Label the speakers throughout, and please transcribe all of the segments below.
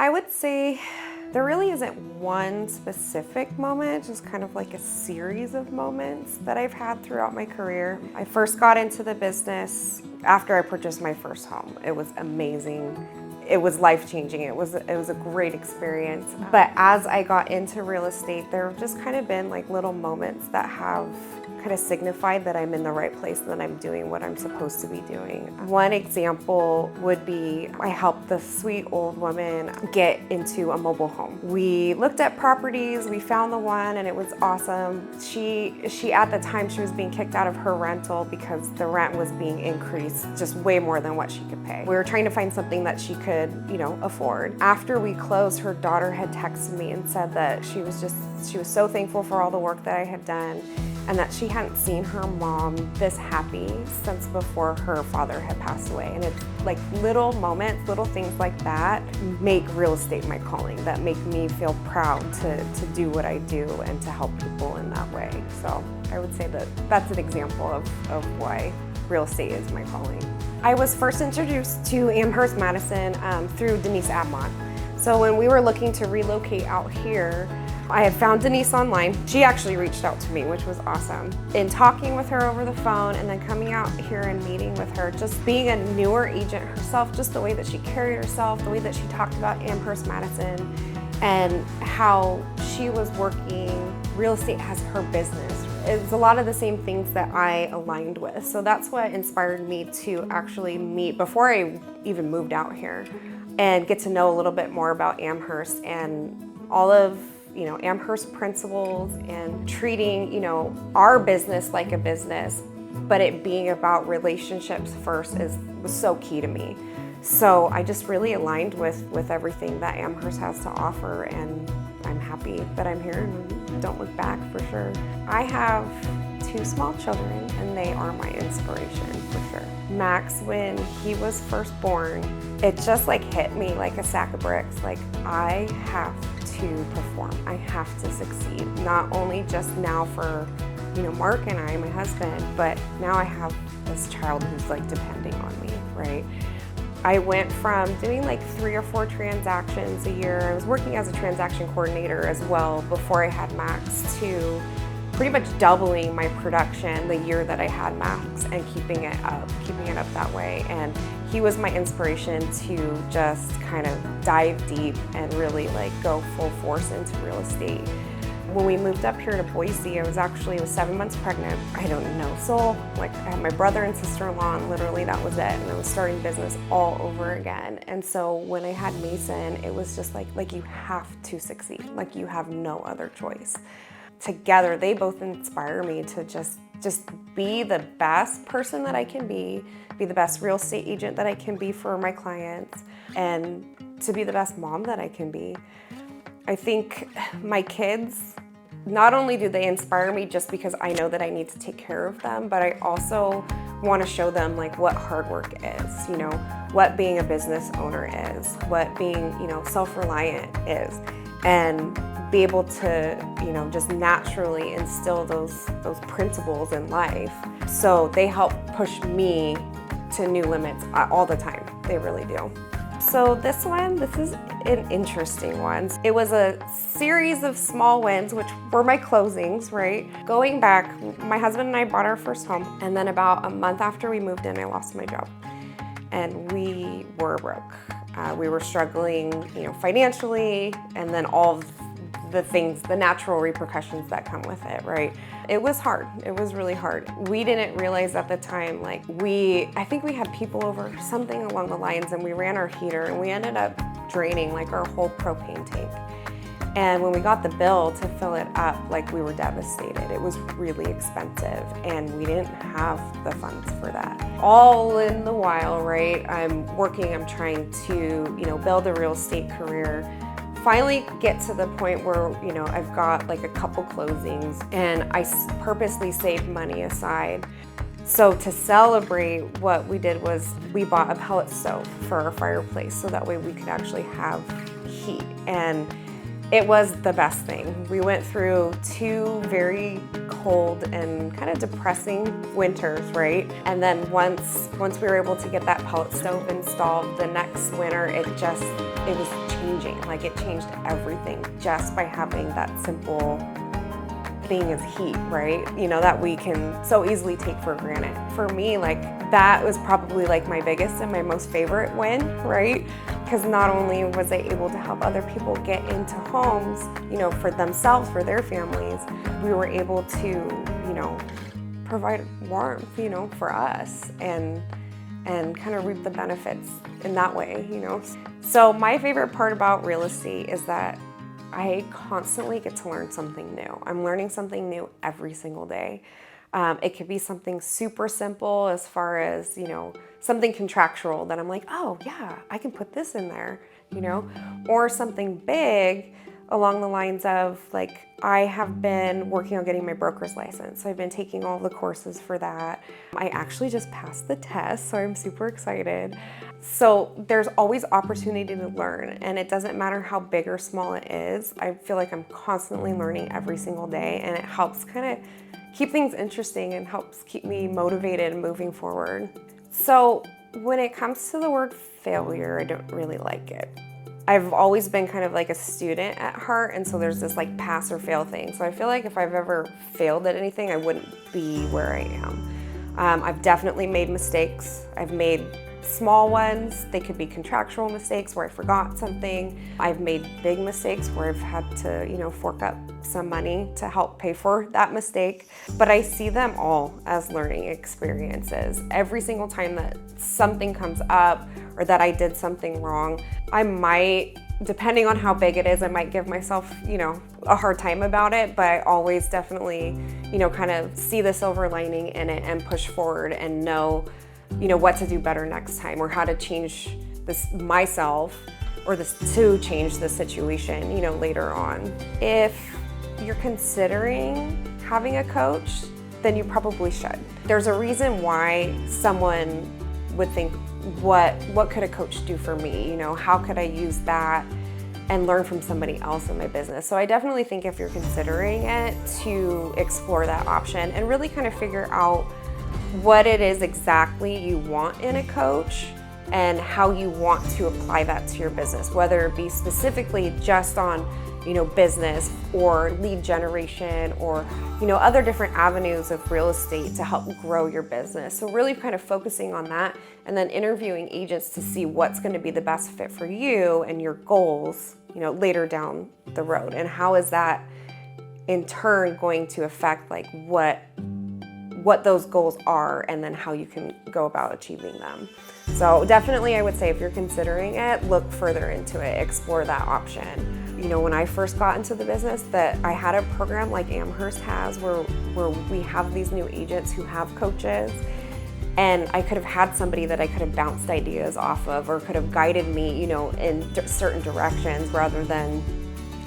Speaker 1: I would say there really isn't one specific moment, just kind of like a series of moments that I've had throughout my career. I first got into the business after I purchased my first home. It was amazing. It was life-changing. It was a great experience. But as I got into real estate, there have just kind of been like little moments that have kind of signified that I'm in the right place and that I'm doing what I'm supposed to be doing. One example would be I helped the sweet old woman get into a mobile home. We looked at properties, we found the one, and it was awesome. She at the time, she was being kicked out of her rental because the rent was being increased just way more than what she could pay. We were trying to find something that she could, afford. After we closed, her daughter had texted me and said that she was so thankful for all the work that I had done, and that she hadn't seen her mom this happy since before her father had passed away. And it's like little moments, little things like that make real estate my calling, that make me feel proud to do what I do and to help people in that way. So I would say that that's an example of why real estate is my calling. I was first introduced to Amherst Madison through Denise Abmont. So when we were looking to relocate out here, I had found Denise online. She actually reached out to me, which was awesome. In talking with her over the phone and then coming out here and meeting with her, just being a newer agent herself, just the way that she carried herself, the way that she talked about Amherst Madison, and how she was working real estate as her business. It's a lot of the same things that I aligned with. So that's what inspired me to actually meet before I even moved out here and get to know a little bit more about Amherst and all of Amherst principles and treating, our business like a business, but it being about relationships first was so key to me. So I just really aligned with everything that Amherst has to offer, and I'm happy that I'm here and don't look back for sure. I have 2 small children and they are my inspiration for sure. Max, when he was first born, it just hit me like a sack of bricks. I have to perform. I have to succeed. Not only just now for, Mark and I, my husband, but now I have this child who's depending on me, right? I went from doing 3 or 4 transactions a year. I was working as a transaction coordinator as well before I had Max, to pretty much doubling my production the year that I had Max and keeping it up that way. And he was my inspiration to just kind of dive deep and really go full force into real estate. When we moved up here to Boise, I was 7 months pregnant. I don't know a soul. I had my brother and sister-in-law, and literally that was it. And I was starting business all over again. And so when I had Mason, it was just like you have to succeed. You have no other choice. Together, they both inspire me to just be the best person that I can be the best real estate agent that I can be for my clients, and to be the best mom that I can be. I think my kids, not only do they inspire me just because I know that I need to take care of them, but I also want to show them what hard work is, what being a business owner is, what being, self-reliant is, and be able to, just naturally instill those principles in life. So they help push me to new limits all the time. They really do. So this is an interesting one. It was a series of small wins, which were my closings, right? Going back, my husband and I bought our first home, and then about a month after we moved in, I lost my job. And we were broke. We were struggling, financially, and then all of the things, the natural repercussions that come with it, right? It was hard. It was really hard. We didn't realize at the time, I think we had people over, something along the lines, and we ran our heater, and we ended up draining our whole propane tank. And when we got the bill to fill it up, we were devastated. It was really expensive, and we didn't have the funds for that. All in the while, right, I'm trying to, build a real estate career. Finally get to the point where, I've got a couple closings, and I purposely saved money aside. So to celebrate, what we did was we bought a pellet stove for our fireplace, so that way we could actually have heat. And It was the best thing. We went through 2 very cold and kind of depressing winters, right? And then once we were able to get that pellet stove installed, the next winter it was changing. Like, it changed everything just by having that simple thing as heat, right? You know, that we can so easily take for granted. For me, like, that was probably like my biggest and my most favorite win, right? Because not only was I able to help other people get into homes, you know, for themselves, for their families, we were able to, you know, provide warmth, you know, for us and kind of reap the benefits in that way, you know. So my favorite part about real estate is that I constantly get to learn something new. I'm learning something new every single day. It could be something super simple as far as, you know, something contractual that I'm like, oh yeah, I can put this in there, you know, or something big along the lines of, like, I have been working on getting my broker's license. So I've been taking all the courses for that. I actually just passed the test, so I'm super excited. So there's always opportunity to learn, and it doesn't matter how big or small it is. I feel like I'm constantly learning every single day, and it helps kind of keep things interesting and helps keep me motivated and moving forward. So when it comes to the word failure, I don't really like it. I've always been kind of like a student at heart, and so there's this like pass or fail thing. So I feel like if I've ever failed at anything, I wouldn't be where I am. I've definitely made mistakes. I've made small ones. They could be contractual mistakes where I forgot something. I've made big mistakes where I've had to, you know, fork up some money to help pay for that mistake. But I see them all as learning experiences. Every single time that something comes up or that I did something wrong, I might, depending on how big it is, I might give myself, you know, a hard time about it, but I always definitely, you know, kind of see the silver lining in it and push forward and know, you know, what to do better next time or how to change this myself or this to change the situation, you know, later on. If you're considering having a coach, then you probably should. There's a reason why someone would think, what could a coach do for me? You know, how could I use that and learn from somebody else in my business? So I definitely think if you're considering it, to explore that option and really kind of figure out what it is exactly you want in a coach and how you want to apply that to your business, whether it be specifically just on, you know, business or lead generation or, you know, other different avenues of real estate to help grow your business. So really kind of focusing on that and then interviewing agents to see what's going to be the best fit for you and your goals, you know, later down the road. And how is that in turn going to affect like what those goals are and then how you can go about achieving them. So definitely I would say if you're considering it, look further into it, explore that option. You know, when I first got into the business, that I had a program like Amherst has where we have these new agents who have coaches, and I could have had somebody that I could have bounced ideas off of or could have guided me, you know, in certain directions rather than,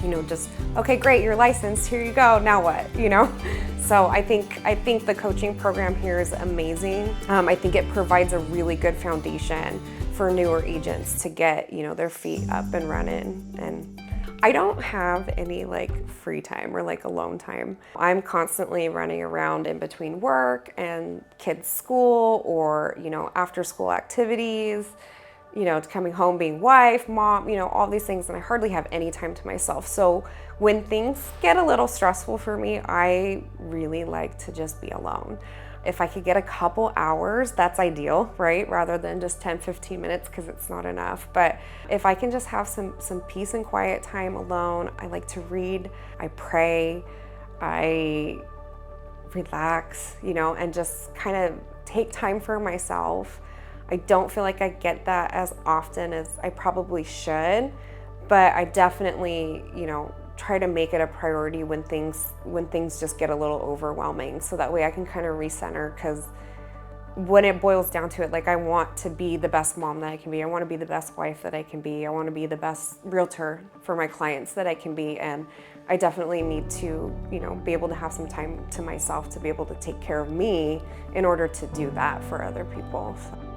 Speaker 1: you know, just, okay, great, you're licensed, here you go, now what, you know? So I think the coaching program here is amazing. I think it provides a really good foundation for newer agents to get, you know, their feet up and running. And I don't have any like free time or like alone time. I'm constantly running around in between work and kids' school or, you know, after school activities, you know, coming home, being wife, mom, you know, all these things, and I hardly have any time to myself. So when things get a little stressful for me, I really like to just be alone. If I could get a couple hours, that's ideal, right? Rather than just 10, 15 minutes, because it's not enough. But if I can just have some peace and quiet time alone, I like to read, I pray, I relax, you know, and just kind of take time for myself. I don't feel like I get that as often as I probably should, but I definitely, you know, try to make it a priority when things just get a little overwhelming, so that way I can kind of recenter, because when it boils down to it, like, I want to be the best mom that I can be. I want to be the best wife that I can be. I want to be the best realtor for my clients that I can be, and I definitely need to, you know, be able to have some time to myself to be able to take care of me in order to do that for other people. So.